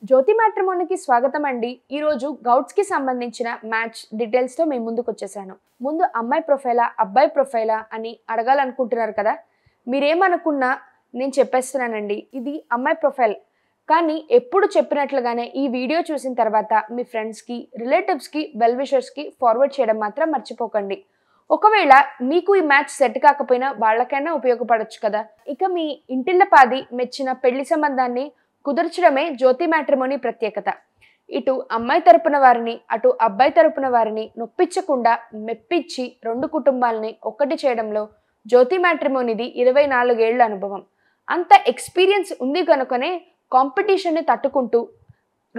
జ్యోతి మ్యాట్రిమోనీకి స్వాగతం అండి. ఈరోజు గౌట్స్ కి సంబంధించిన మ్యాచ్ డీటెయిల్స్ తో మేము ముందుకు వచ్చేసాను. ముందు అమ్మాయి ప్రొఫైలా అబ్బాయి ప్రొఫైలా అని అడగాలనుకుంటున్నారు కదా. మీరేమనుకున్నా నేను చెప్పేస్తున్నానండి. ఇది అమ్మాయి ప్రొఫైల్. కానీ ఎప్పుడు చెప్పినట్లుగానే ఈ వీడియో చూసిన తర్వాత మీ ఫ్రెండ్స్ కి, రిలేటివ్స్ కి, వెల్ విషర్స్ కి ఫార్వర్డ్ చేయడం మాత్రం మర్చిపోకండి. ఒకవేళ మీకు ఈ మ్యాచ్ సెట్ కాకపోయినా వాళ్ళకైనా ఉపయోగపడొచ్చు కదా. ఇక మీ ఇంటిల్లపాది మెచ్చిన పెళ్లి సంబంధాన్ని కుదర్చడమే జ్యోతి మ్యాట్రిమోనీ ప్రత్యేకత. ఇటు అమ్మాయి తరపున వారిని అటు అబ్బాయి తరపున వారిని నొప్పించకుండా మెప్పించి రెండు కుటుంబాలని ఒక్కటి చేయడంలో జ్యోతి మ్యాట్రిమోనీది 24 ఏళ్ల అనుభవం. అంత ఎక్స్పీరియన్స్ ఉంది కనుకనే కాంపిటీషన్ని తట్టుకుంటూ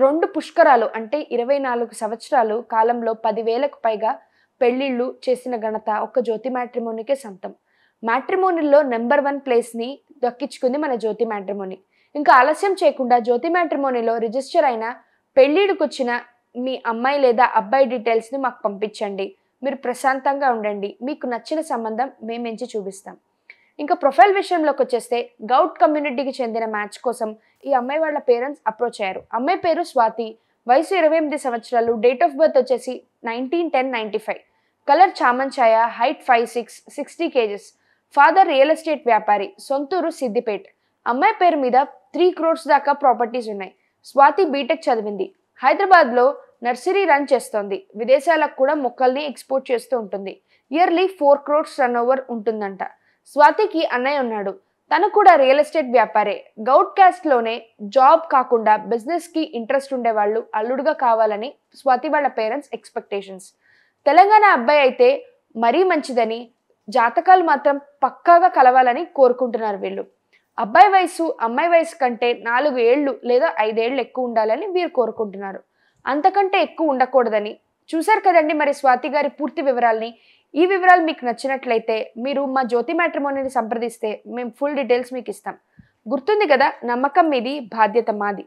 రెండు పుష్కరాలు అంటే 24 సంవత్సరాలు కాలంలో 10,000కు పైగా పెళ్లిళ్ళు చేసిన ఘనత ఒక్క జ్యోతి మ్యాట్రిమోనీకే సొంతం. మ్యాట్రిమోనీలో నెంబర్ 1 ప్లేస్ని దక్కించుకుంది మన జ్యోతి మ్యాట్రిమోనీ. ఇంకా ఆలస్యం చేయకుండా జ్యోతి మ్యాట్రిమోనీలో రిజిస్టర్ అయిన పెళ్లిడికొచ్చిన మీ అమ్మాయి లేదా అబ్బాయి డీటెయిల్స్ని మాకు పంపించండి. మీరు ప్రశాంతంగా ఉండండి. మీకు నచ్చిన సంబంధం మేము ఎంచి చూపిస్తాం. ఇంకా ప్రొఫైల్ విషయంలోకి వచ్చేస్తే గౌట్ కమ్యూనిటీకి చెందిన మ్యాచ్ కోసం ఈ అమ్మాయి వాళ్ళ పేరెంట్స్ అప్రోచ్ అయ్యారు. అమ్మాయి పేరు స్వాతి, వయసు 28 సంవత్సరాలు, డేట్ ఆఫ్ బర్త్ వచ్చేసి 19/10/95, కలర్ చామన్ ఛాయ, height 5'6", 60 kgs, father real estate వ్యాపారి, సొంతూరు సిద్దిపేట్. అమ్మాయి పేరు మీద 3 crores దాకా ప్రాపర్టీస్ ఉన్నాయి. స్వాతి బీటెక్ చదివింది. హైదరాబాద్లో నర్సరీ రన్ చేస్తోంది. విదేశాలకు కూడా మొక్కల్ని ఎక్స్పోర్ట్ చేస్తూ ఉంటుంది. ఇయర్లీ 4 crores రన్ ఓవర్ ఉంటుందంట. స్వాతికి అన్నయ్య ఉన్నాడు. తను కూడా రియల్ ఎస్టేట్ వ్యాపారే. గౌట్ క్యాస్ట్లోనే జాబ్ కాకుండా బిజినెస్కి ఇంట్రెస్ట్ ఉండేవాళ్ళు అల్లుడుగా కావాలని స్వాతి వాళ్ళ పేరెంట్స్ ఎక్స్పెక్టేషన్స్. తెలంగాణ అబ్బాయి అయితే మరీ మంచిదని, జాతకాలు మాత్రం పక్కాగా కలవాలని కోరుకుంటున్నారు వీళ్ళు. అబ్బాయి వయసు అమ్మాయి వయసు కంటే 4 ఏళ్ళు లేదా 5 ఏళ్ళు ఎక్కువ ఉండాలని వీరు కోరుకుంటున్నారు. అంతకంటే ఎక్కువ ఉండకూడదని. చూశారు కదండి మరి స్వాతి గారి పూర్తి వివరాల్ని. ఈ వివరాలు మీకు నచ్చినట్లయితే మీరు మా జ్యోతి మ్యాట్రిమోనీని సంప్రదిస్తే మేము ఫుల్ డీటెయిల్స్ మీకు ఇస్తాం. గుర్తుంది కదా, నమ్మకం మీది, బాధ్యత మాది.